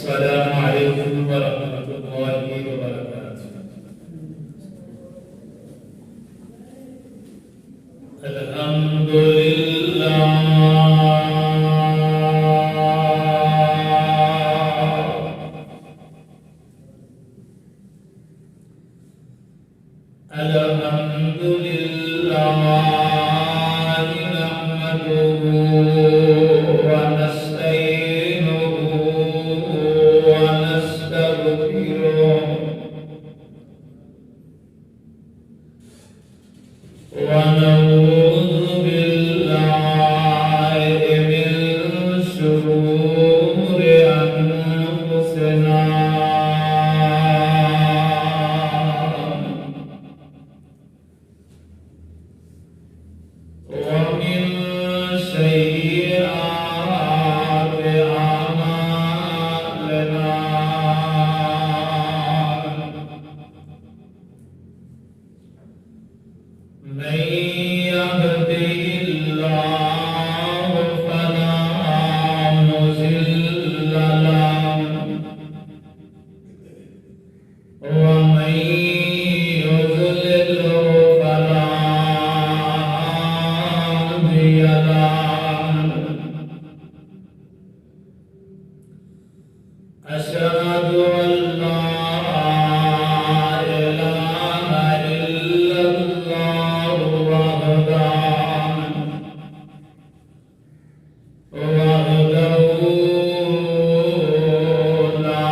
السلام عليكم ورحمة الله وبركاته. الحمد لله الحمد لله نحمده ونستعينه ونستغفره ونعوذ بالله من شرور أنفسنا ومن سيئات أعمالنا من يهده الله فلا مضل له ومن يضلل فلا هادي له. أشهد أن لا إله إلا الله وحده لا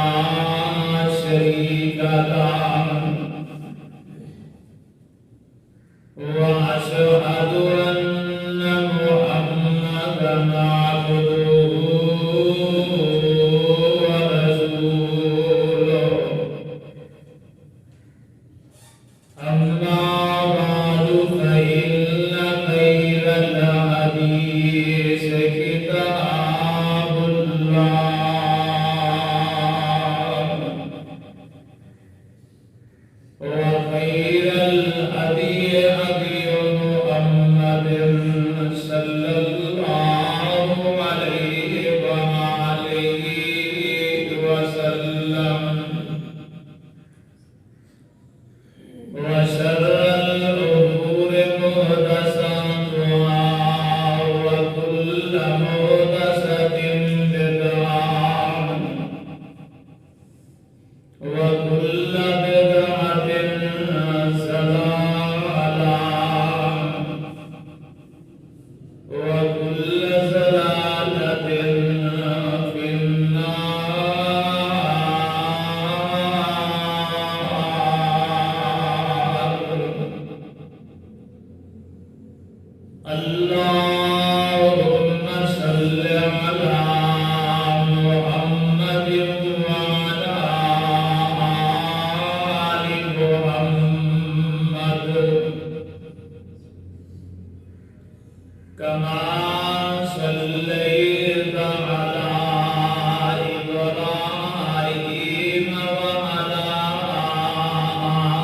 شريك له وأشهد أن محمدا عبده ورسوله. أما بعد فإن خير الحديث كتاب الله وخير الهدي هدي محمد صلى الله عليه وآله وسلم وشر الأمور محدثاتها وكل محدثة بدعة وكل بدعة ضلالة وكل ضلالة في النار. اللهم صل على محمد وعلى آل محمد كما صليت على إبراهيم وعلى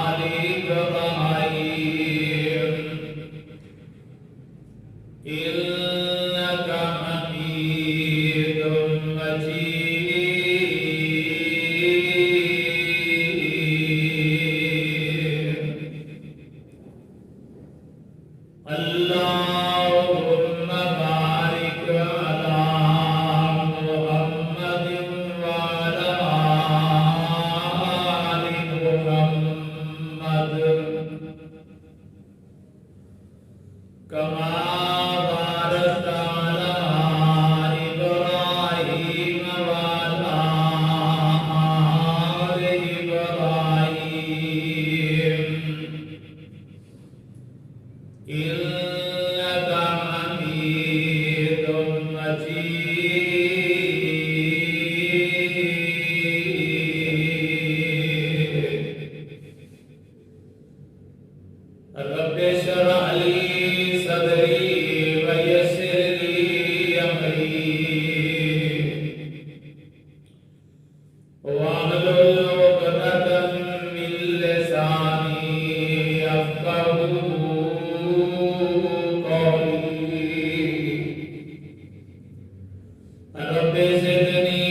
آل إبراهيم إنك حميد مجيد. اللهم بارك على محمد وعلى آل محمد كما باركت على إبراهيم وعلى آل إبراهيم إنك حميد مجيد. رب اشرح لي صدري ويسر لي أمري واحلل عقدة من لساني يفقهوا قولي. رب زدني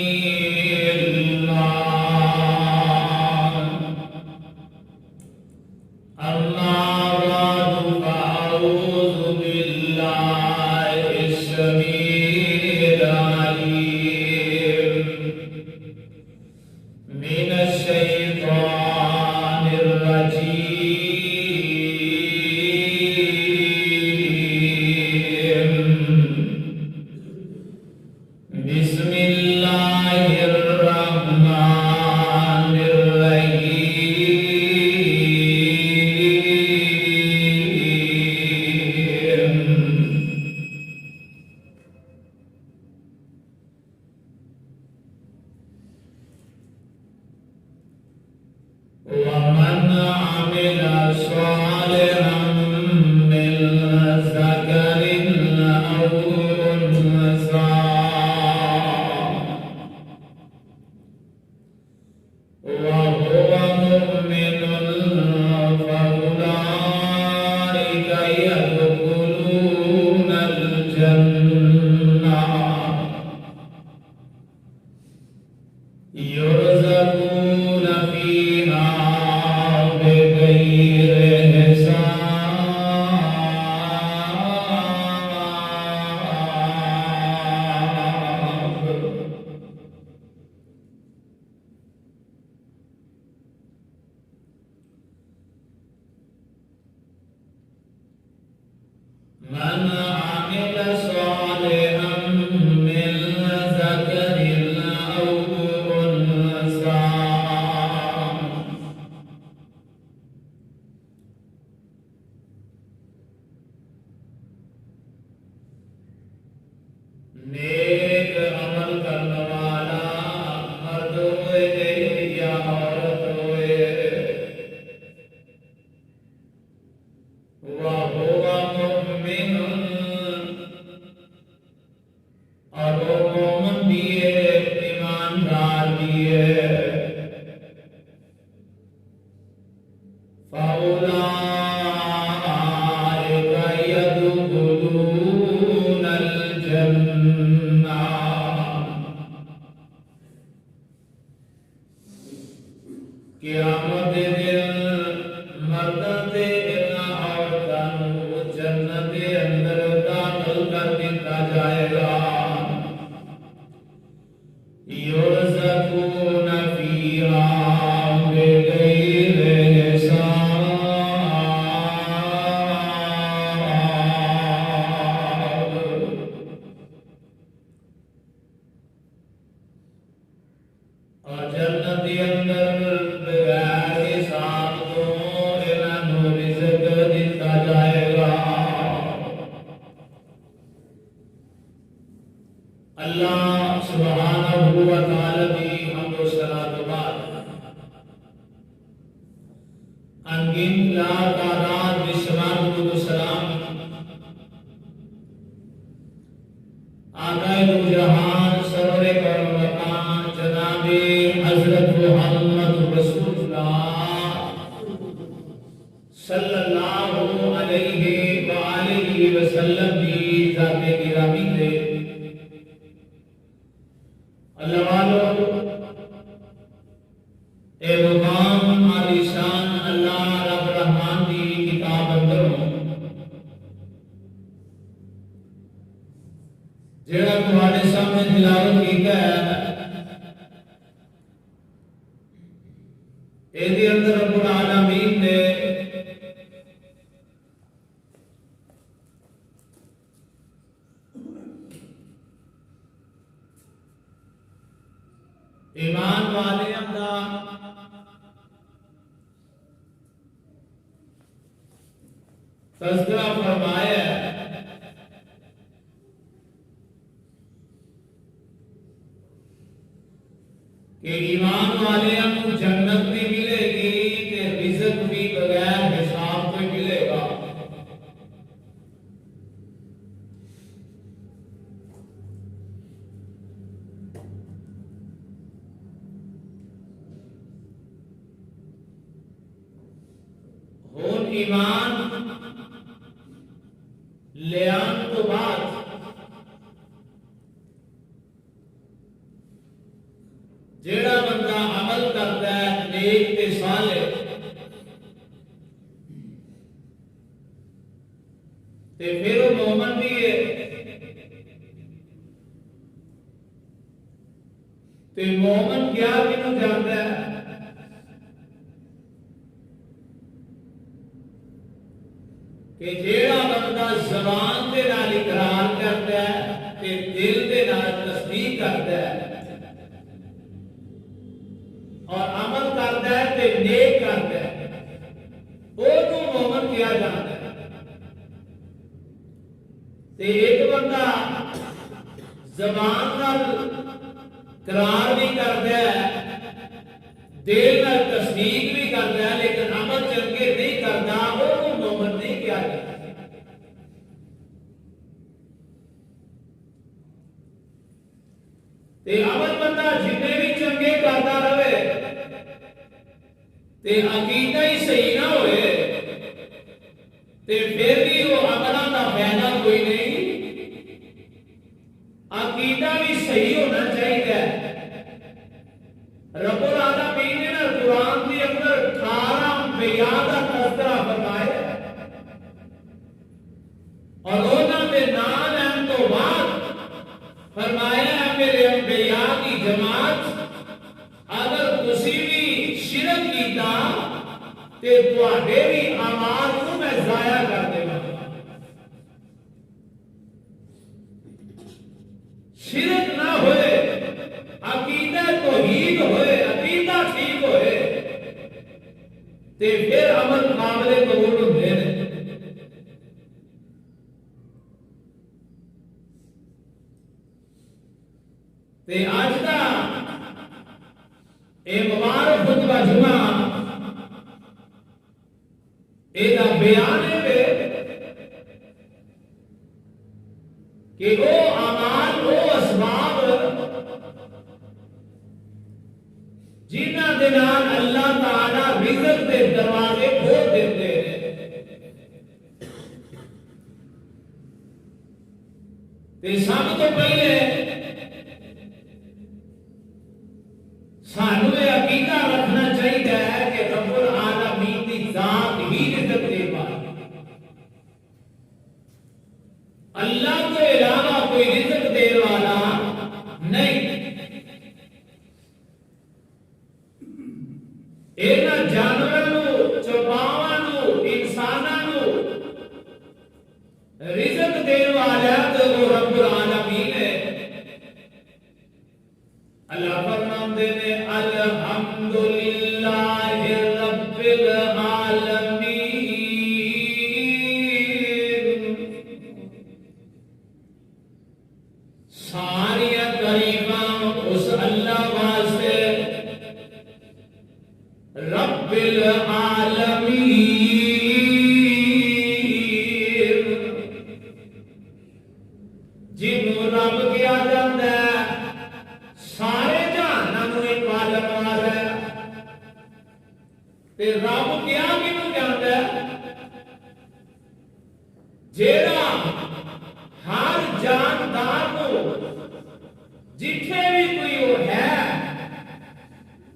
ومن عمل صالحا من ذكر أو أنثى وهو مؤمن فأولئك يدخلون الجنة يرزقون فيها بغير حساب. من عمل صالحا من ذكر أو أنثى نیک عمل کرنے والا مرد ہوئے یا عورت ہوئے وَهُوَ مُؤْمِنٌ اور وہ مومن بھی ہے ایماندار بھی ہے فَأُولَٰئِكَ يَدْخُلُونَ الْجَنَّةَ قیامت دے دن مردوں تے عورتوں کو جنت کے اندر داخل کر دیا جائے گا. یرزقون فیہا بغیر حساب. اور جنت کے اندر بغیر حساب تو انہوں رزق دیتا جائے گا. اللہ سبحانہ و تعالی کی حمد و صلاۃ و بعد انگن لا تعداد بسلام و سلام آقا دو جہان سرور کرم مقام جناب حضرت محمد رسول اللہ صلی اللہ علیہ وآلہ وسلم کی ذات گرامی دے. اللہ والو اے مقام عالی شان اللہ رب رحمان دی کتاب اندر جڑا تمہارے سامنے تلاوت کیتا ہے اے دی اندر رب العالمین نے ایمان والے دا تذکرہ فرمایا ہے کہ ایمان والے کو جنت بھی ملے گی کہ رزق بھی بغیر حساب پہ ملے گا. ایمان لے آن تو بعد جیڑا بندہ عمل کرتا ہے نیک تے صالح تے پھر وہ مومن بھی ہے تے مومن کیا کنوں جانتا ہے کہ جیڑا بندہ زبان دے نال اقرار کرتا ہے تے دل دے نال تصدیق کرتا ہے اور عمل کرتا ہے تے نیک کرتا ہے وہ تو مومن کیا جانتا ہے. تے ایک بندہ زبان نال اقرار بھی کرتا ہے دل نال تصدیق بھی کرتا ہے لیکن عمل چل کے نہیں کرتا، وہ مومن نہیں کیا جاتا۔ تے عمل بندہ جتنے بھی چنگے کرتا رہے تے عقیدہ ہی صحیح نہ ہوئے تے پھر بھی وہ عملاں دا فائدہ کوئی نہیں۔ عقیدہ بھی صحیح ہونا چاہیے۔ رب العالمین نے نا قرآن کے اندر 18 انبیاء کا تذکرہ فرمایا اور انہوں نے نام لینے تو بعد فرمایا ہے میرے انبیاء کی جماعت اگر کسی بھی شرک کیتا تے تواڈے بھی اعمال کو میں ضائع کر دے گا۔ شرک نہ ہوئے، عقیدہ توحید ہوئے، عقیدہ ٹھیک ہوئے تے پھر عمل قابل قبول ہوندے نے۔ تے آج دا اے مبارک خطبہ جمعہ اے دا بیان ہے کہ وہ اعمال وہ اسباب جنہاں دے نال اللہ تعالی رزق دے دروازے کھول دیتے ہیں۔ تے سب تو پہلے سانو یہ عقیدہ رکھنا چاہیے کہ رب العالمین کی ذات ہی رزق دے والی، اللہ کے علاوہ کوئی رزق دے والا نہیں۔ اینا جانوروں چوپاواں انسانوں رزق دے والا تو وہ رب العالمین ہے۔ اللہ فرماتے ہیں الحمدللہ رب العالمین، ساری تعریفاں اس اللہ واسطے رب العالمین جنہوں رب کیا جاتا ہے سارے جہانوں میں پالن والا ہے۔ تے رب کیا کینوں جاندا ہے؟ جیڑا ہر جاندار کو جتھے بھی کوئی وہ ہے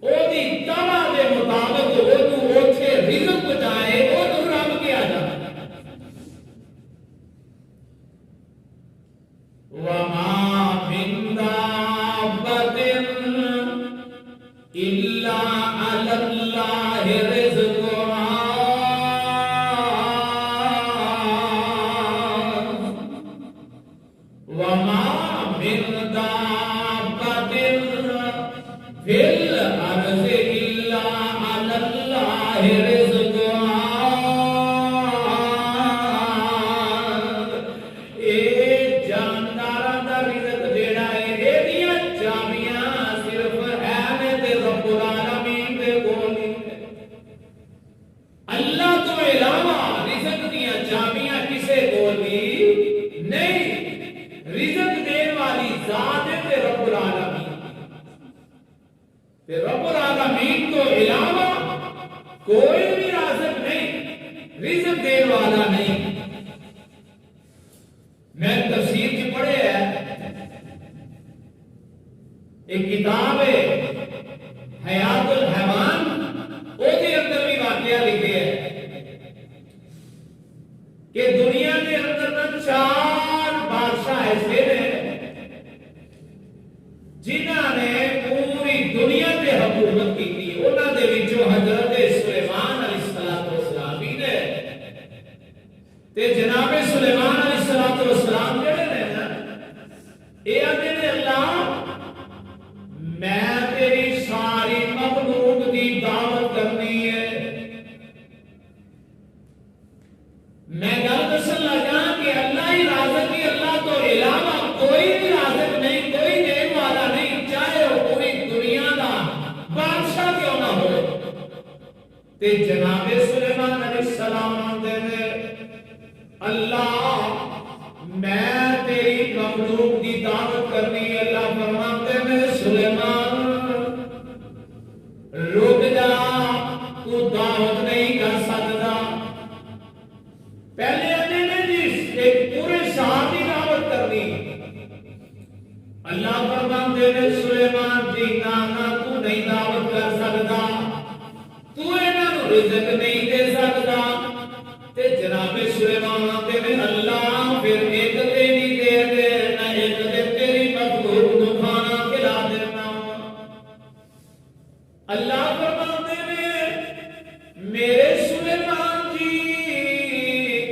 او دی طبع دے مطابق وہ اوتھے رزق پہنچائے، وہ رب کیا جاندا ہے۔ وما من دابۃ الا علی اللہ رزقها وما من دابۃ فی الارض الا علی اللہ رزقها۔ اے جانداراں دا رزق جیڑا ہے ایدیاں چابیاں صرف ہے تے رب العالمین دے کول ہی۔ اللہ تو علاوہ رزق دیاں چابیاں کسے کول بھی نہیں۔ رزق دین والی ذات ہے تے رب العالمین، تے رب العالمین تو علاوہ کوئی بھی رازق نہیں، رزق دین والا نہیں۔ میں تفسیر کی پڑھے ہے ایک کتاب ہے حیات الحیوان، وہ کے اندر بھی واقعہ لکھے ہے کہ دنیا کے اندر نہ 4 بادشاہ ایسے ہیں جنہاں نے پوری دنیا پہ حکومت کی تھی۔ انہاں دے وچوں حضرت سلیمان علیہ السلام بھی نے تے جناب سلیمان علیہ السلام جڑے نے نا اے آندے نے اللہ میں تیری ساری مخلوق دی دعوت کرنی ہے۔ میں گل دسن لگا کہ اللہ ہی رازق ہے، اللہ تو علاوہ کوئی بھی رازق نہیں، کوئی دین والا نہیں، چاہے وہ پوری دنیا دا بادشاہ کیوں نہ ہو۔ تے جناب سلیمان علیہ السلام آندے نے اللہ میں تیری مخلوق دی دعوت کرنی. اللہ فرماتے نے سلیمان رک جا, تو دعوت نہیں کر سکتا. پہلے نے جس ایک پورے شہر کی دعوت کرنی. اللہ فرماتے نے سلیمان جی نا تو نہیں دعوت کر سکتا, تو انہاں رزق نہیں دے سکتا. تے جناب سلیمان آتے نے اللہ پھر ایک نہیں دے دے نہ ایک دے تیری مخلوق کو کھانا کھلا دینا. اللہ فرماتے نے میرے سلیمان جی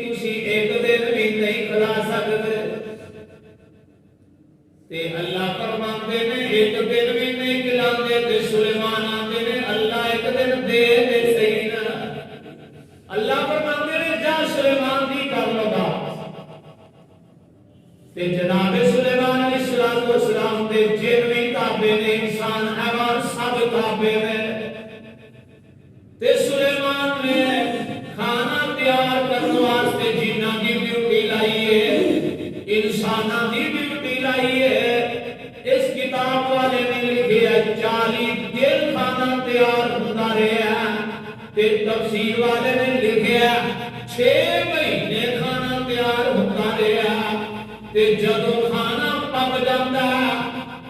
تسی ایک دن بھی نہیں کھلا سکتے. تے اللہ فرماتے نے ایک دن بھی نہیں کھلاندے. تے سلیمان آتے نے اللہ ایک دن دے دے صحیح نا. اللہ فرماتے نے جا سلیمان دی کر لگا. تے جناب سلیمان علیہ السلام دے جن بھی تابع نے, انسان حیوان سب تابع نے. تے سلیمان نے کھانا تیار کرنے واسطے جناں دی ڈیوٹی لائی ہے, انساناں دی ڈیوٹی لائی ہے. اس کتاب والے نے لکھیا 40 دن کھانا تیار ہوتا رہا. تے تفسیر والے نے لکھیا 6 مہینے کھانا تیار ہوتا رہا. تے جدوں کھانا پک جاتا,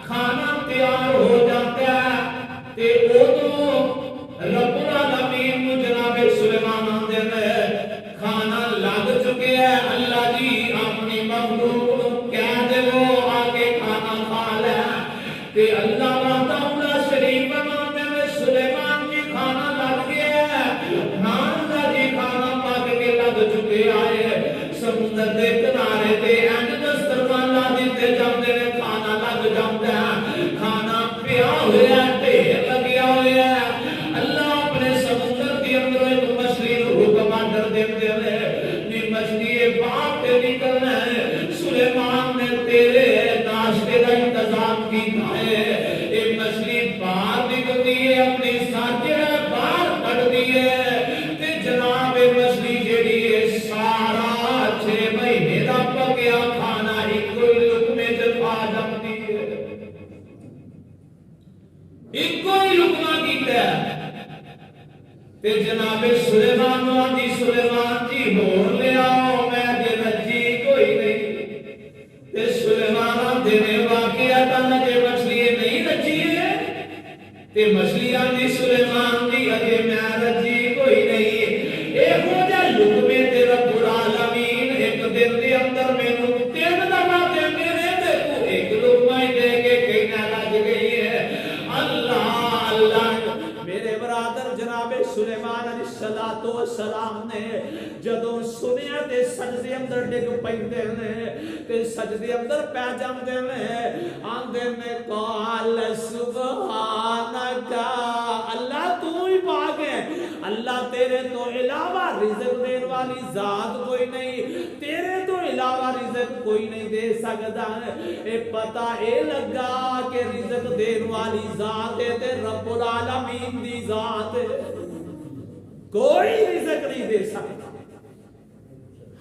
کھانا تیار ہو جاتا, تے ادوں رب العالمین کو جناب سلیمان آندے نے کھانا لگ چکے ہے. اللہ جی اپنی مخلوق کو کہہ دیو آگے کھانا کھا لے. تے اللہ وحدہ شریف فرماتے نے سلیمان جی کھانا لگ گیا ہے. ناندا جی کھانا پک کے لگ چکے آئے. سمندر دے کنارے تے انج دسترخوان لا دتے جاندے نے, کھانا لگ جاندا ہے. کھانا پیا ہوا ڈھیر لگیا ہوا ہے. اللہ اپنے سمندر کے اندر ایک مچھلی نو حکم آڈر دیندے نے نی مچھلی باہر تے نکلنا ہے. سلیمان نے تیرے ناشتے کا انتظام کیتا ہے. اے مچھلی باہر نکلتی ہے, اپنی ساجڑا باہر کڈدی ہے. تے جناب مچھلی جیڑی ہے سارا 6 مہینے دا پکیا کھانا ایک کوئی لقمے چ کھا جاتی ہے. ایک کوئی لقمہ کیتا ہے. تے جناب سلیمان آندی سلیمان جی ہور لے آؤ میں دے رجی کوئی نہیں. تے سلیمان آندے نے واقعہ تاں جے مچھلی نہیں رجی ہے. تے مچھلی آندی سلیمان جی اجے میں رجی کوئی نہیں. اے ہو جا لقمے تے رب العالمین ایک دن دے اندر مینوں 3 دفعہ دیندے نے تے تو ایک لقمہ ہی دے کے کہنا لگ گئی ہے. اللہ اللہ میرے برادر جناب سلیمان علیہ السلام نے جدوں سنیا تے سجدے اندر ڈگ پیندے نے تے سجدے اندر پے جاندے نے. آندے نے قال سبحانک اللہ تو ہی پاک ہے. اللہ تیرے تو علاوہ رزق دین والی ذات کوئی نہیں, تیرے تو علاوہ رزق کوئی نہیں دے سکتا. اے پتہ اے لگا کہ رزق دین والی ذات ہے تے رب العالمین دی ذات ہے. کوئی رزق نہیں دے سکتا.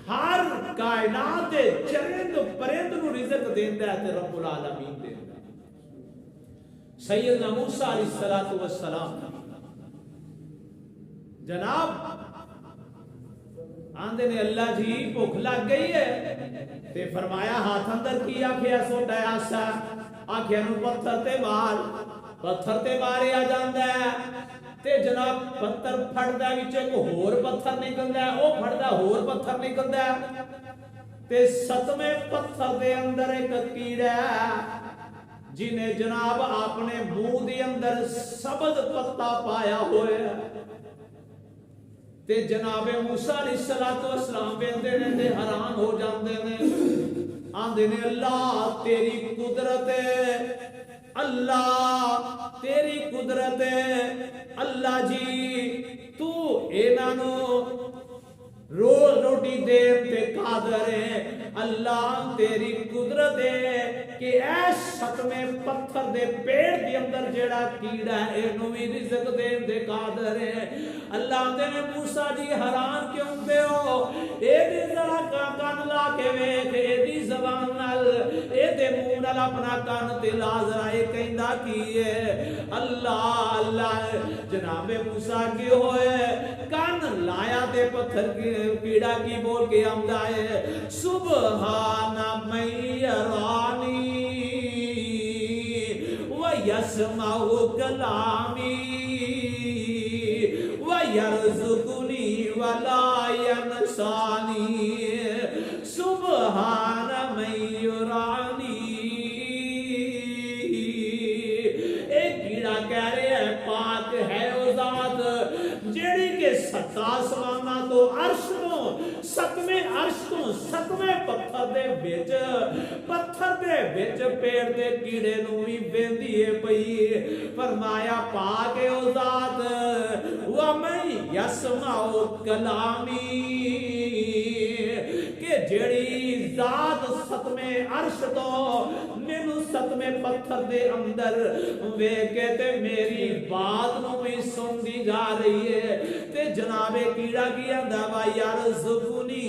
ہر کائنات چرند پرند نو رزق دیندا ہے تے رب العالمین دیندا ہے. سیدنا موسیٰ علیہ السلام جناب آندے نے اللہ جی بھوک لگ گئی ہے. تے فرمایا ہاتھ اندر کی آکھیا سوٹا آسا, آکھیا نو پتھر تے مار. پتھر تے مارے آ جاندا ہے. تے جناب پتھر پھڑدا وچ ایک ہور پتھر نکلدا ہے, او پھڑدا ہور پتھر نکلدا ہے. تے 7ویں پتھر دے اندر ایک کیڑا ہے جنہیں جناب اپنے منہ دے اندر سبز پتا پایا ہوئے ہے. تے جناب موسیٰ علیہ السلام بیندے نے تے حیران ہو جاندے نے. آندے نے اللہ تیری قدرت ہے, اللہ تیری قدرت ہے. اللہ جی تو انہاں نو روز روٹی دین تے قادر ہے. اللہ تیری قدرت ہے کہ اے ستویں پتھر دے پیڑ دے اندر جیڑا کیڑا ہے اینو بھی رزق دین دے قادر ہے۔ اللہ دے نے موسیٰ جی حیران کیوں دے ہو، اے دی ذرا کان لا کے ویکھ، اے دی زبان نال اے دے منہ نال اپنا کان تے لا ذرا اے کہندا کی ہے اللہ اللہ۔ جناب موسیٰ کی ہوئے کان لایا دے پتھر کیڑا کی بول کے آمدہ ہے سبحان من یرانی ویسمع کلامی ویرزقنی ولا ینسانی سبحان من یرانی۔ ایک کیڑا کہہ رہے ہیں پاک ہے او ذات جیڑی کے ستا آسماناں تو عرش تو ستویں عرش تو ستویں پتھر دے وچ پیڑ دے کیڑے نوں وی ویندی ہے پئی۔ فرمایا پاک ہے او ذات وَمَن يَسْمَعُ کلامی کہ جیڑی ذات ستویں عرش تو مینوں ستویں پتھر دے اندر ویکھے تے میری بات نوں وی سندی جا رہی ہے تے جناب کیڑا کی آندا وا یرزقنی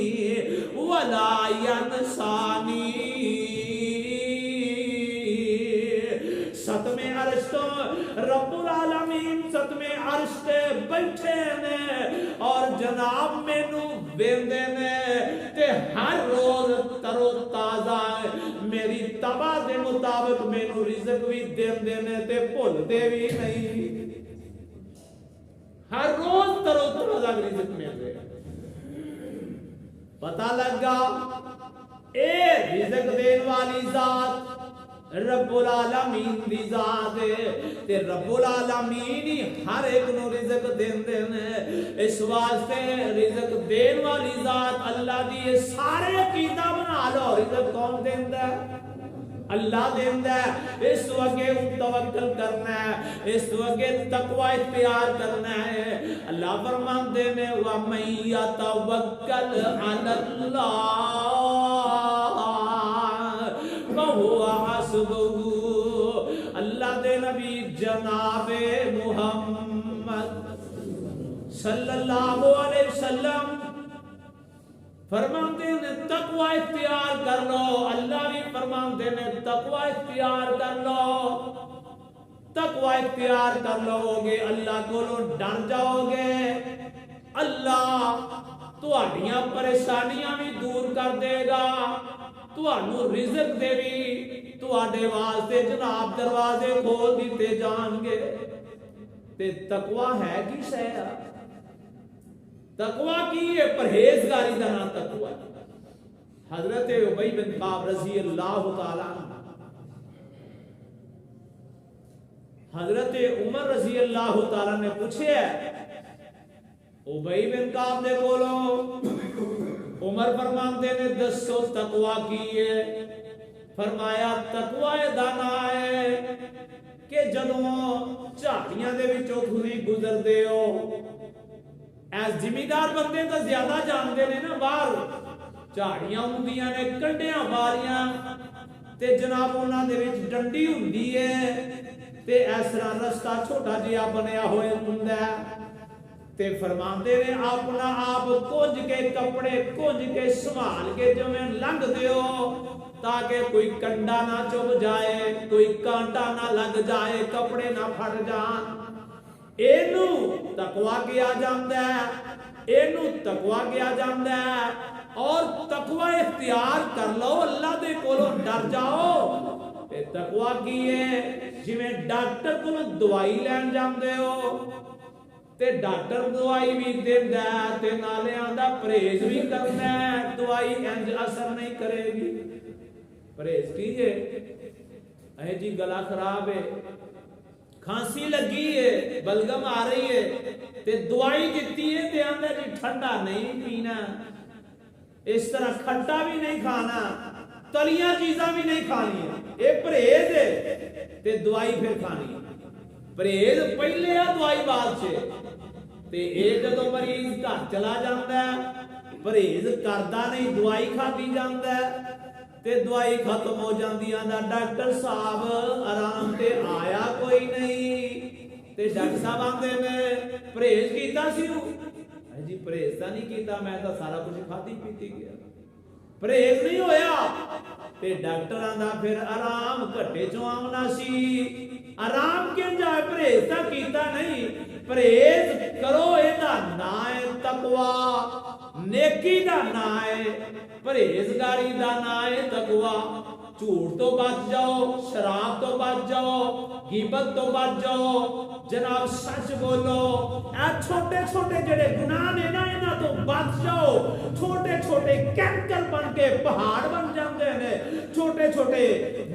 ولا ینسانی۔ ستویں عرش تو رب العالمین ستویں عرش تے بیٹھے نے اور جناب مینوں ویندے نے تے ہر روز تر و تازہ میری تبا دے مطابق مینوں رزق بھی دیندے نے تے بھولدے بھی نہیں، ہر روز تر و تازہ رزق ملے۔ پتہ لگا اے رزق دین والی ذات رب العالمین دی ذات ہے تے رب العالمین ہی ہر ایک نو رزق دیندے نے۔ اس واسطے رزق دین والی ذات اللہ دی سارے عقیدہ بنا لو، رزق کون دیندا ہے؟ اللہ دیندا ہے۔ اس وقت توکل کرنا ہے، اس وقت تقوی اختیار کرنا ہے۔ اللہ فرماندے نے وَمَن يَتَوَکَّلْ عَلَى اللَّهِ فَهُوَ حَسْبُهُ۔ اللہ دے نبی جناب محمد صلی اللہ علیہ وسلم فرماندے نے تقوی اختیار کر لو، اللہ بھی فرماندے نے تقوی اختیار کر لو۔ تقوی اختیار کر لو گے اللہ کو ڈر جاؤ گے، اللہ تہاڈیاں پریشانیاں بھی دور کر دے گا، تہانوں رزق دے بھی تہاڈے واسطے جناب دروازے کھول دیتے جان گے۔ تے تقوی ہے کی شے؟ تقوی کی ہے پرہیزگاری دا نام تقوی۔ حضرت ابی بن کعب رضی اللہ تعالی عنہ، حضرت عمر رضی اللہ تعالی نے پوچھے ابی بن کعب دے کولوں، عمر فرماندے نے دسو تقوی کی ہے؟ فرمایا تقوی دانا ہے کہ جدوں جھاڑیاں دے وچوں تسی گزردے ہو، ایس زمیندار بندے تو زیادہ جانتے نے نا، باہر جھاڑیاں ہوندیاں نے کنڈیاں واریاں تے جناب انہاں دے وچ ڈنڈی ہوندی ہے تے اس طرح رستہ چھوٹا جہا بنیا ہوئے ہوندا ہے تے فرماندے نے اپنا آپ کنج کے کپڑے کنج کے سنبھال کے جویں لنگ دیو تاکہ کوئی کنڈا نہ چب جائے، کوئی کانٹا نہ لگ جائے، کپڑے نہ پھٹ جان۔ اینو تقوی کیا جاندا ہے، اینو تقوی کیا جاندا ہے۔ اور تقوی اختیار کر لو، اللہ دے کولوں ڈر جاؤ تے تقوی کی ہے جویں ڈاکٹر کولوں دوائی لین جاندے ہو تے ڈاکٹر دوائی بھی دیندا ہے تے نالے آندا پرہیز بھی کرنا ہے، دوائی انج اثر نہیں کرے گی۔ پرہیز کیجئے، اے جی گلا خراب ہے، کھانسی لگی ہے، بلغم آ رہی ہے تے دوائی دیتی ہے تے آندا جی ٹھنڈا نہیں پینا، اس طرح کھٹا بھی نہیں کھانا، تلیاں چیزاں بھی نہیں کھانی، اے پرہیز ہے تے دوائی پھر کھانی۔ پرہیز پہلے ہے دوائی بعد سے تے اے جدوں مریض گھر چلا جاندا ہے پرہیز کردا نہیں، دوائی کھادی جاندا ہے تے دوائی ختم ہو جاندی آندا ڈاکٹر صاحب آرام تے آیا کوئی نہیں تے ڈاکٹر صاحب آندے نے پرہیز کیتا سی جی پرہیز تا نہیں کیتا میں تا سارا کچھ کھاتی پیتی گیا پرہیز نہیں ہویا تے ڈاکٹر آندا پھر آرام گھٹے چوں آونا سی آرام کیوں جائے پرہیز تا کیتا نہیں پرہیز کرو اے دا نام ہے تقوی نیکی دا نام ہے پرہیزگاری دا نام ہے تقوی جھوٹ تو بچ جاؤ شراب تو بچ جاؤ غیبت تو بچ جاؤ جناب سچ بولو اے چھوٹے چھوٹے جڑے گناہ نے نا انہاں تو بچ جاؤ چھوٹے چھوٹے کیمیکل بن کے پہاڑ بن جاندے نے چھوٹے چھوٹے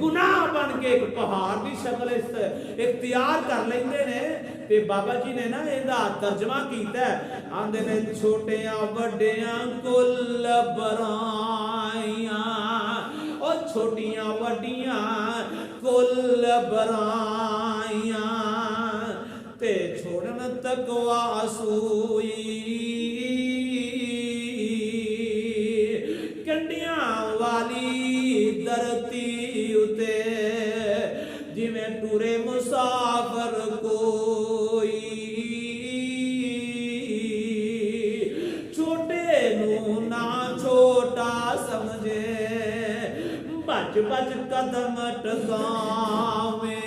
گناہ بن کے ایک پہاڑ دی شکل اختیار کر لیندے نے تے بابا جی نے نا ایندا ترجمہ کیتا ہے آندے نے چھوٹیاں وڈیاں کل برائیاں او چھوٹیاں وڈیاں کل برائیاں تے چھوڑن تقوی سوئی کنڈیاں والی دھرتی اتے جویں ٹورے مسافر کوئی چھوٹے نو نہ چھوٹا سمجھے بچ بچ قدم ٹکاویں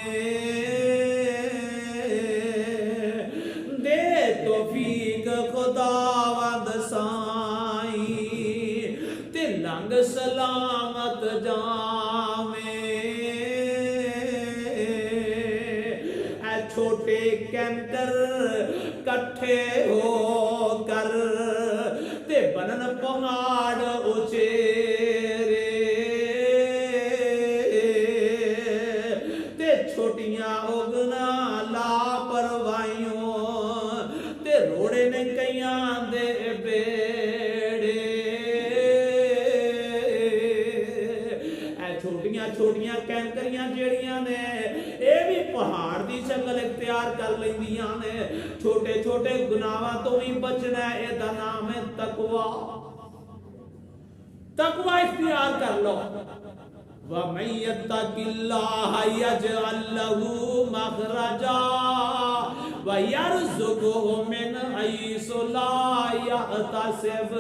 توفیق خداوند سائیں تے لنگ سلامت جاویں اے چھوٹے کینٹر کٹھے ہو کر تے بنن پہاڑ اچیرے تے چھوٹیاں اگنا لاپروائیوں روڑے نے کئیاں دے بیڑے اے چھوٹیاں چھوٹیاں کینکریاں جیڑیاں نے اے بھی پہاڑ دی شکل اختیار کر لیندیاں نے چھوٹے چھوٹے گناہاں تو بھی بچنا ہے اے دا نام ہے تقوی تقوی اختیار کر لو وَمَن يَتَّقِ اللَّهَ يَجْعَل لَّهُ مَخْرَجًا وَيَرْزُقْهُ مِنْ حَيْثُ لَا يَحْتَسِبُ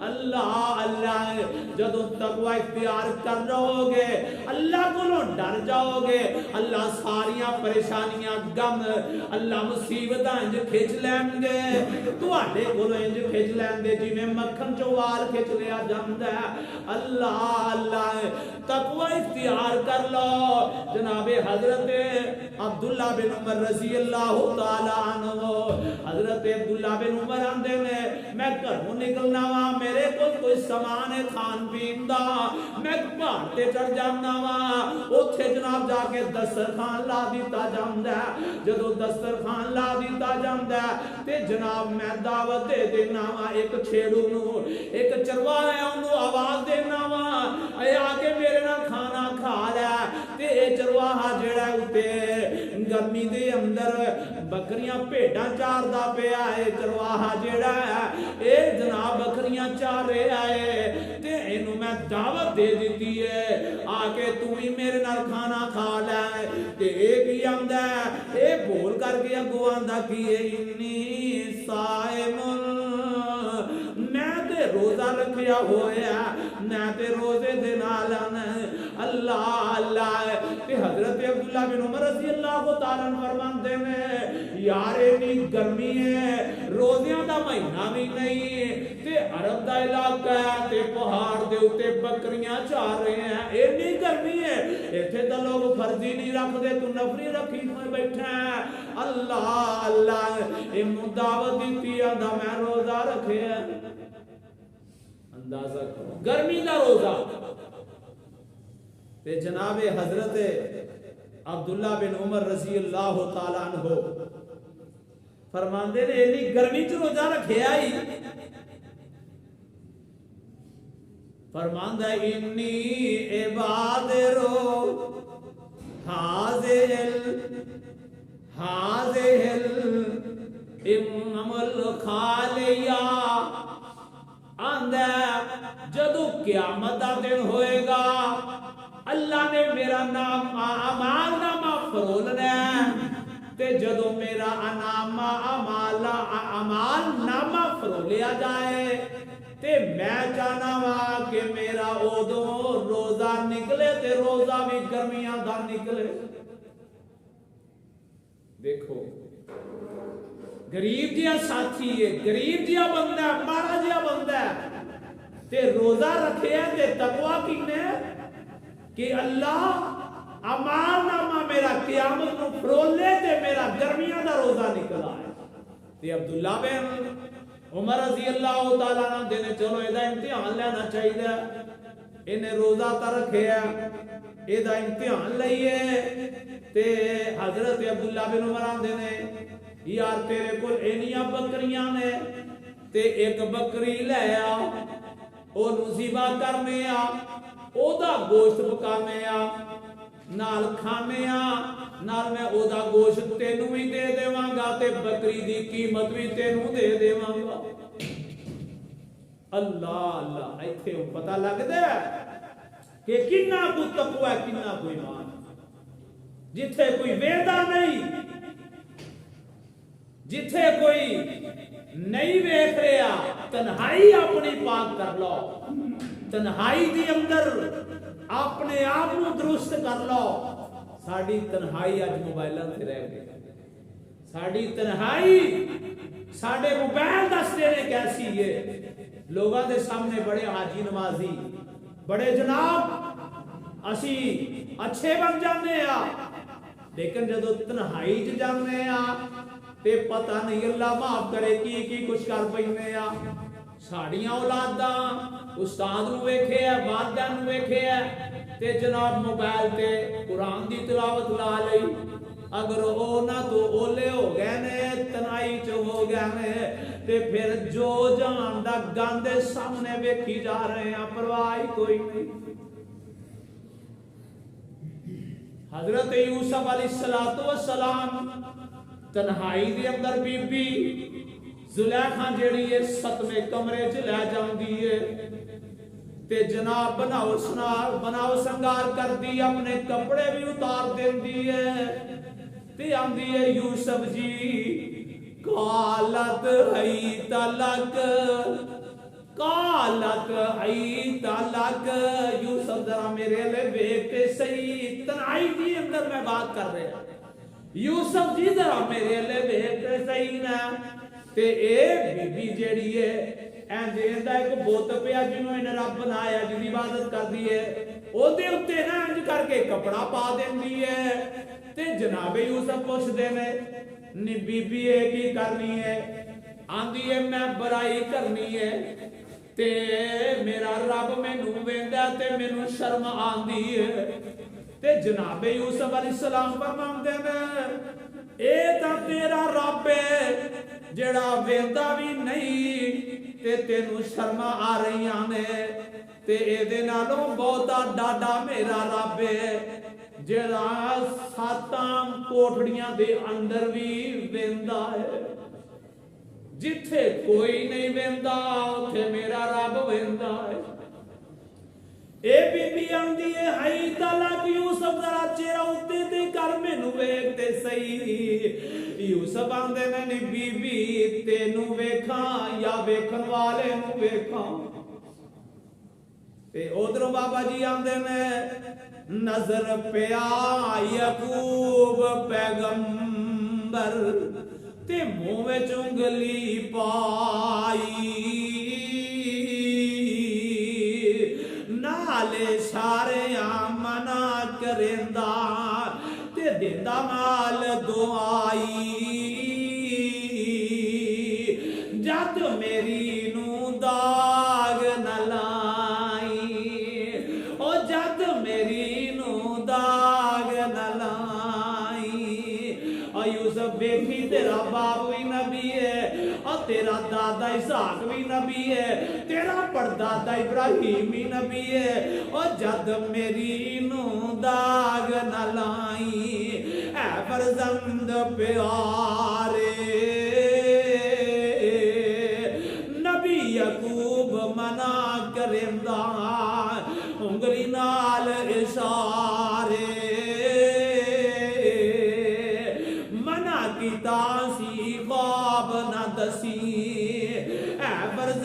اللہ اللہ جدوں تقوی اختیار کر رہو گے اللہ کو ڈر جاؤ گے اللہ ساریاں پریشانیاں غم اللہ مصیبتاں انج کھچ لین گے تواڈے کولوں انج کھچ لین گے جویں مکھن چوں وال کھچ لیا جاندا ہے اللہ اللہ تقوی اختیار کر لو جناب حضرت عبداللہ بن عمر رضی اللہ تعالی عنہ حضرت عبداللہ بن عمر آندے نے میں گھروں نکلنا وا میرے کو کوئی سامان ہے کھان پین دا میں پہاڑ تے چڑھ جانا وا اوتھے جناب جا کے دسترخوان لا دیتا جاندا ہے جدوں دسترخوان لا دیتا جاندا ہے تے جناب میں دعوت دے دینا وا ایک چھیڑو نو ایک چرواہا ہے اونوں آواز دینا وا اے آ کے میرے نال کھانا کھا لے تے اے چرواہا جڑا اوتے گرمی دے اندر بکریاں بھیڈاں چاردا پیا اے چرواہا جڑا ہے اے جناب بکریاں چار رہا ہے تے اینوں میں دعوت دے دیتی ہے آ کے تو ہی میرے نال کھانا کھا لے تے اے کی آندا ہے اے بول کر کے اگوں آندا کی انی صائم میں تے روزہ رکھیا ہویا میں تے روزے دے نال اللہ اللہ تے حضرت عبداللہ بن عمر رضی اللہ تعالیٰ عنہ فرماندے نے یار اتنی گرمی ہے روزیاں دا مہینہ بھی نہیں تے عرب دا علاقہ ہے تے پہاڑ دے اوتے بکریاں چار رہے ہیں اتنی گرمی ہے ایتھے تے لوگ فرضی نہیں رکھ دے تو نفلی رکھی ہوئے بیٹھا ہے اللہ اللہ اے دعوت دیتی آندا میں روزہ رکھے اندازہ کرو گرمی دا روزہ تے جناب حضرت عبداللہ بن عمر رضی اللہ تعالیٰ عنہ فرماندے نے اتنی گرمی چ روزہ رکھیا ہی فرماندا انی عبادرو حاضر امام الخالیہ آندا جدو قیامت دا دن ہوئے گا اللہ نے میرا نام اعمال نامہ فرولنا ہے تے جدو میرا اعمال نامہ فرولیا جائے تے میں چاہنا وا کہ میرا ادو روزہ نکلے تے روزہ بھی گرمیاں دا نکلے. دیکھو غریب جیا ساتھی ہے, غریب جیا بندہ ہے, مارا جیا بندہ ہے تے روزہ رکھے ہے تے تقوی کینے کہ اللہ اعمال نامہ میرا قیامت نو فرولے تے میرا گرمیاں دا روزہ نکلا ہے. تے عبداللہ بن عمر رضی اللہ تعالیٰ عنہ دینے چلو ایدہ امتحان لینا چاہیے, انہیں روزہ تا رکھے ہے, ایدہ امتحان لئیے. تے حضرت عبداللہ بن عمر دینے یار تیرے کو اینیاں بکریاں نے تے ایک بکری لے آ او نصیبہ کرنے آ او دا گوشت پکانے آ نال کھانے آ نال میں او دا گوشت تینوں ہی دے دے وانگا تے بکری دی قیمت بھی تینوں دے دے وانگا. اللہ اللہ ایتھے پتہ لگ دے کہ کنہ کو تقوی ہے کنہ کو ایمان. جتھے کوئی ویدہ نہیں, جتھے کوئی نہیں ویکھ رہا, تنہائی اپنی پاک کر لو, تنہائی دی اندر اپنے آپ کو درست کر لو. ساڑی تنہائی آج موبائلوں سے رہ گئی, ساڑی تنہائی ساڑے موبائل دس دینے کیسی ہے. لوگاں دے سامنے بڑے حاجی نمازی, بڑے جناب اسی اچھے بن جانے آ, لیکن جدو تنہائی جانے آ تے پتہ نہیں اللہ معاف کرے کی کچھ کر پہنے آ. ساڑیاں اولاداں استاد نو ویکھے ہے, والدہ نو ویکھے ہے تے جناب موبائل تے قرآن دی تلاوت لا لئی. اگر او نہ تو اولے ہو گئے نے, تنائی چ ہو گئے نے, تے پھر جو جان دا گاندے سامنے ویکھی جا رہے ہیں, پرواہ کوئی نہیں. حضرت یوسف علیہ السلام تنہائی دے اندر بی بی زلیخا جیڑی ہے ستمے کمرے چ لے جاندی ہے تے جناب بناؤ سنگار کر دی, اپنے کپڑے بھی اتار دیندی ہے تے آندی ہے یوسف جی قالت حیت لک یوسف ذرا میرے لئے بیٹے صحیح. تنہائی دی اندر میں بات کر رہے ہیں, یوسف جی ذرا میرے لئے بیٹے صحیح نا. تے اے بی بی جیڑی ہے اینجین دا ایک بوت پیا جنہوں انہیں رب بنایا جنہی عبادت کر دی ہے, او دے اتے نا انج کر کے کپڑا پا دیں دی ہے. تے جناب یوسف پوچھ دینے نی بی بی ایک ہی کرنی ہے, آندھی ہے میں برائی کرنی ہے تے میرا رب میں نو ویندہ تے میں نو شرم آندھی ہے. تے جناب یوسف علیہ السلام فرمان دینے اے تا تیرا رب ہے جڑا ویندہ بھی نہیں تے تینو شرم آ رہی آنے, تے اے دے نالوں بہتا ڈاڈا میرا رب ہے جڑا ساتاں کوٹھڑیاں دے اندر بھی ویندہ ہے. جتھے کوئی نہیں ویندہ اتھے میرا رب ویندہ ہے. اے بی بی آندی ہے ہائی تلک یوسف ذرا چیرہ اتے تے کر میں نو ویکھتے صحیح. یوسف آندے نے بی بی تینو ویکھاں یا ویکھن والے نو ویکھاں. تے ادھر بابا جی آندے نے نظر پیا یعقوب پیغمبر تے منہ وچ انگلی پائی نالے سارے منا کریندا تے دیندا مال دعائی. جد میری نو داغ نہ لائی, او جد میری نو داغ نہ لائی. اور یوسف بیٹھی تیرا باپ بھی نبی ہے اور تیرا دادا اسحاق بھی نبی ہے, تیرا پردادا ابراہیم بھی نبی ہے, اور جد میری نو داغ نہ لائی. اے فرزند پیارے نبی یعقوب منا کریندا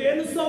300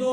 2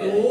2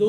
2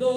2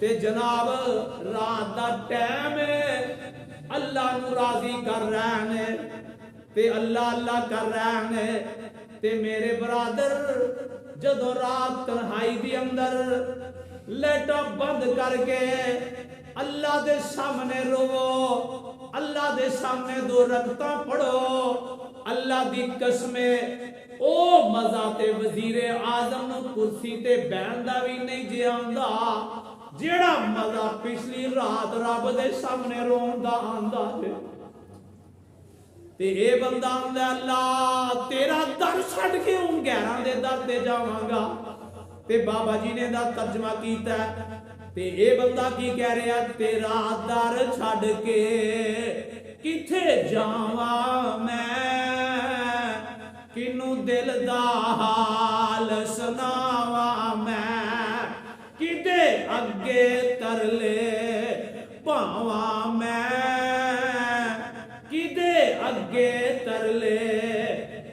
تے جناب رات دا ٹائم اللہ نو راضی کر رہے ہیں تے اللہ اللہ کر رہے ہیں تے میرے برادر جدو رات تنہائی دی اندر لیٹ بند کر کے اللہ دے سامنے رو اللہ دے سامنے 2 رکعتاں پڑھو اللہ دی قسمے او مزہ تے وزیر اعظم نو کرسی تے بیٹھن دا بھی نہیں جے آندا جیڑا مزہ پچھلی رات رب دے سامنے رون دا آندا ہے تے اے بندہ آندا اللہ تیرا در چھڈ کے ان غیراں دے در تے جاواں گا تے بابا جی نے دا ترجمہ کیتا ہے تے اے بندہ کی کہہ رہا تیرا در چھڈ کے کتھے جاواں میں کنوں دل دا حال سناواں میں کدے اگے ترلے پاواں میں کدے اگے ترلے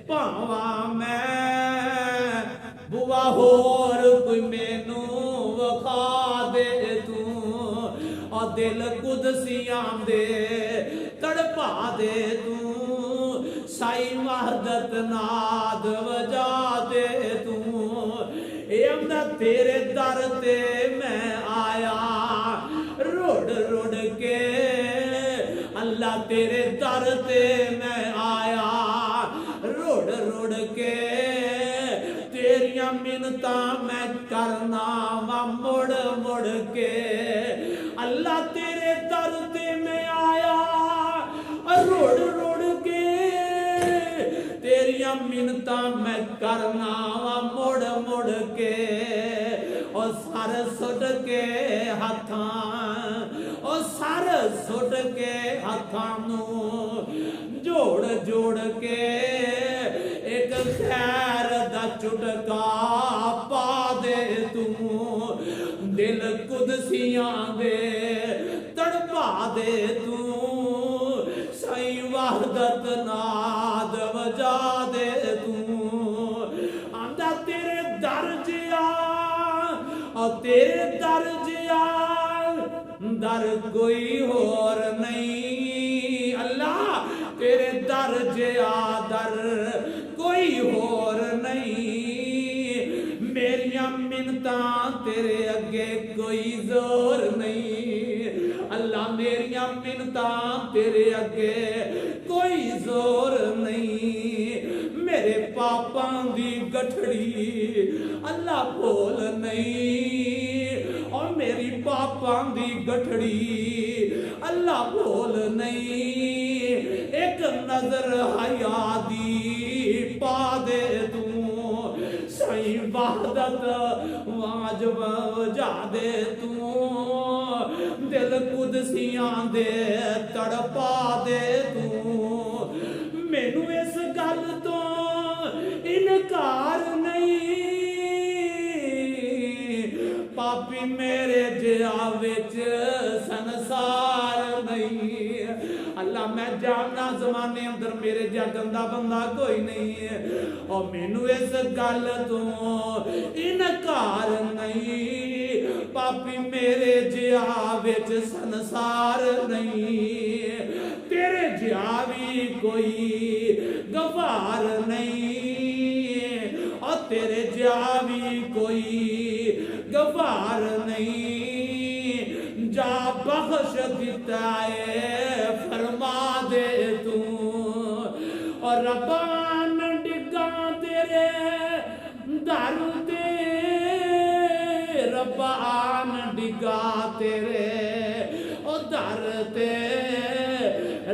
پاواں میں بوا ہور کوئی مینوں وکھا دے تو اور دل قدسیاں دے تڑپا دے تو سائی وحدت ناد وجا دے تو اے امدہ تیرے در تے میں آیا روڑ روڑ کے اللہ تیرے در تے میں آیا روڑ روڑ کے تیریاں منتاں میں کرنا وا مڑ مڑ کے اللہ تیرے در تے میں آیا روڑ روڑ کے تیریاں منتاں میں کرنا وا مڑ مڑ کے اور سر سٹ کے ہتھاں اور سر سٹ کے ہتھاں نو جوڑ جوڑ کے ایک خیر دا چٹکا پا دے تو دل قدسیاں دے تڑپا دے تو سائی وحدت ناد وجا دے تو آندہ تیرے در جیا اور تیرے در جیا در کوئی اور نہیں اللہ تیرے در جیا در کوئی اور نہیں میریاں منتاں تیرے اگے کوئی زور نہیں اللہ میریاں منتاں تیرے اگے کوئی زور نہیں میرے پاپاں دی گٹھڑی اللہ بول نہیں اور میری پاپاں دی گٹھڑی اللہ بول نہیں ایک نظر حیا دی پا دے تو سائی وحدت واجب جا دے تو دل قدسیاں دے تڑپا دے تو مینوں اس گل تو انکار نہیں پاپی میرے جیا وچ سنسار نہیں اللہ میں جاننا زمانے اندر میرے جا گندا بندہ کوئی نہیں ہے اور مینوں اس گل تو انکار نہیں پاپی میرے جیا وچ سنسار نہیں تیرے جیا بھی کوئی گوار نہیں اور تیرے جیا بھی کوئی گوار نہیں جا بخش دیتا ہے فرما دے تو اور ربان ڈگا تیرے در تے ربان ڈگا تیرے او در تے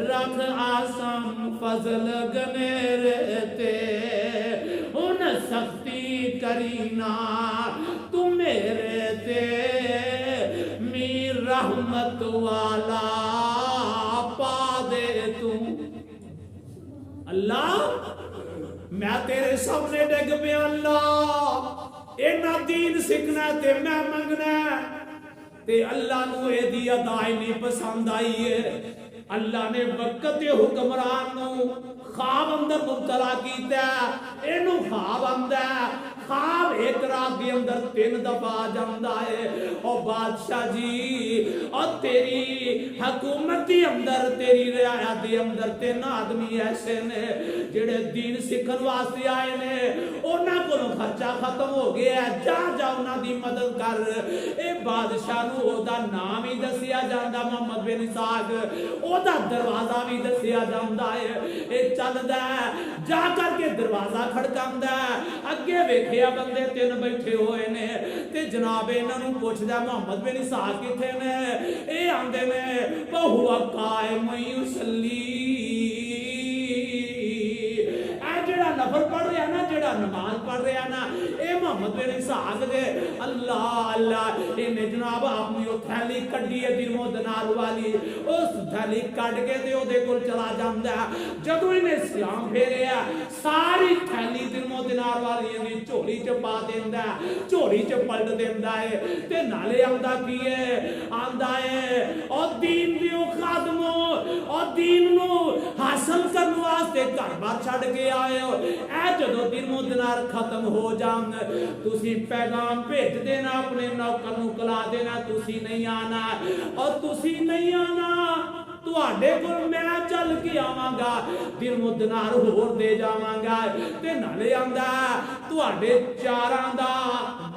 رکھ آسم فضل گنیرے تے ان سختی کرینا تو میرے تے میر رحمت والا پا دے تو اللہ میں تیرے سامنے ڈگ پہ اللہ اینا دین سکھنا تے میں منگنا تے اللہ نو اے دی ادائی نہیں پسند آئی ہے اللہ نے وقت حکمران نو خواب اندر مبتلا کیتا ہے اینو خواب اندر خواب ایک رات کے اندر 3 دفعہ جاندا ہے او بادشاہ جی او تیری حکومت کے اندر تیری رعایت کے اندر 3 آدمی ایسے نے جڑے دین سیکھن واسطے آئے نے انہاں کولوں خرچہ ختم ہو گیا ہے جا جا انہاں دی مدد کر اے بادشاہ نو او دا نام ہی دسیا جاندا محمد بن اسحاق او دا دروازہ بھی دسیا جاندا ہے اے چلدا ہے جا کر کے دروازہ کھڑکاندا ہے اگے ویکھیا بندے 3 بیٹھے ہوئے نے تے جناب انہاں نو پوچھدا محمد بن اسحاق کتھے نے اے آندے نے بہوا قائم یصلی نفل پڑھ رہا نا جڑا نماز پڑھ رہا نا اے محمد بن اسحاق دے اللہ اللہ انہیں جناب اپنی وہ تھیلی کڈی ہے درم و دینار والی اس تھیلی کڈ کے تے او دے کول چلا جاندا ہے جدوں انہیں سلام پھیریا ساری تھیلی درم و دینار والی انہیں جھولی چ پا دیندا ہے جھولی چ پلٹ دیندا ہے تے نالے آندا کی ہے آندا ہے او دین دیو خادمو او دین نو حاصل کرن واسطے گھر بار چھڈ کے آئے ہو اے جدو درم و دینار ختم ہو جان تسی پیغام بھیج دینا اپنے نوکر نو کلا دینا تسی نہیں آنا اور تسی نہیں آنا تواڈے کول میں چل کے آواں گا درم و دینار ہور دے جاواں گا تے نالے آندا تواڈے چاراں دا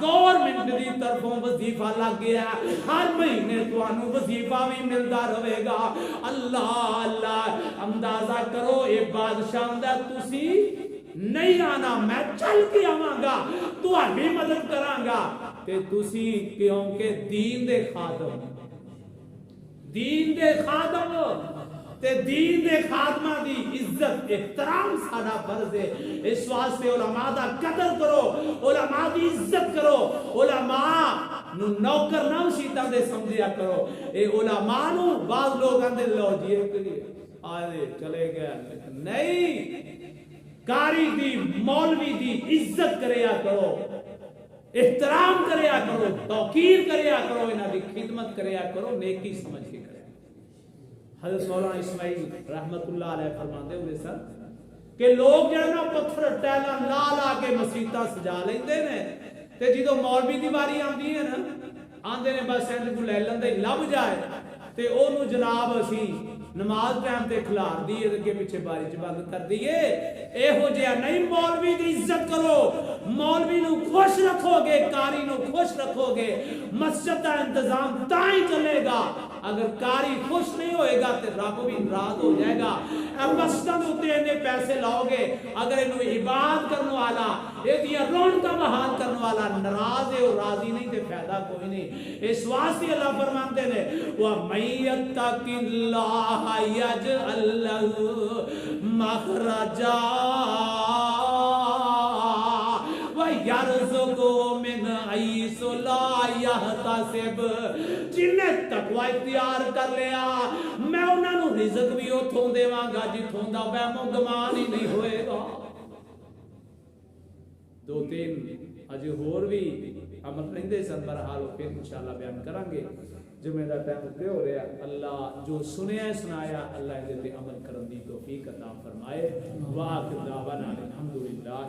گورنمنٹ دی طرفوں وظیفہ لگ گیا ہر مہینے تانوں وظیفہ بھی ملدا رہے گا اللہ اللہ اندازہ کرو اے بادشاہ دا تسی نہیں آنا میں چل کے آواں گا تہاڈی مدد کراں گا تے تسی کیونکہ دین دے خادم تے دین دے خادمہ دی عزت احترام ساڈا فرض ہے اس واسطے علماء دا قدر کرو علماء دی عزت کرو علماء نو نوکر نہ شیطان دے سمجھیا کرو اے علماء نو بعض لوگ اندے لو جی آئے چلے گئے نہیں کاری دی مولوی دی عزت کریا کرو احترام کریا کرو توقیر کریا کرو انہاں دی خدمت کریا کرو نیکی سمجھ کے کریا حضرت مولانا اسماعیل رحمت اللہ علیہ فرماتے ہوئے سر کہ لوگ جڑا پتھر ٹیلا لا لا کے مسیتاں سجا لیندے نے تے جدوں مولوی دی واری آندی ہے نا آندے نے بس اینج کو لے لیندے لب جائے تے اونوں جناب اسی نماز ٹائم تے کھلار دیے تے پیچھے باری چ بند کر دیے اے ہو جیا نہیں مولوی دی عزت کرو مولوی نو خوش رکھو گے قاری نو خوش رکھو گے مسجد دا انتظام تاں ہی چلے گا اگر قاری خوش نہیں ہوئے گا تے رب بھی ناراض ہو جائے گا اے مسجد تے نے پیسے لاؤ گے اگر اینو عبادت کرنے والا اے دیا رونقاں بحال کرنے والا ناراض ہے اور راضی نہیں تے فائدہ کوئی نہیں اس واسطے اللہ فرماتے نے وَمَن يَتَّقِ اللَّهَ يَجْعَل لَّهُ مَخْرَجًا وَيَرْزُقْهُ مِنْ حَيْثُ لَا يَحْتَسِبُ جنہیں تقوی اختیار کر لیا میں انہاں نو رزق بھی اتھوں دیواں گا جتھوں دا وہم و گمان ہی نہیں ہوئے گا 2-3 اج ہور بھی عمل رہندے سن برحال پھر انشاءاللہ بیان کریں گے جمعہ دا ٹائم تے ہو رہا اللہ جو سنیا سنایا اللہ دے تے عمل کرن دی توفیق عطا فرمائے واخر دعوانا الحمدللہ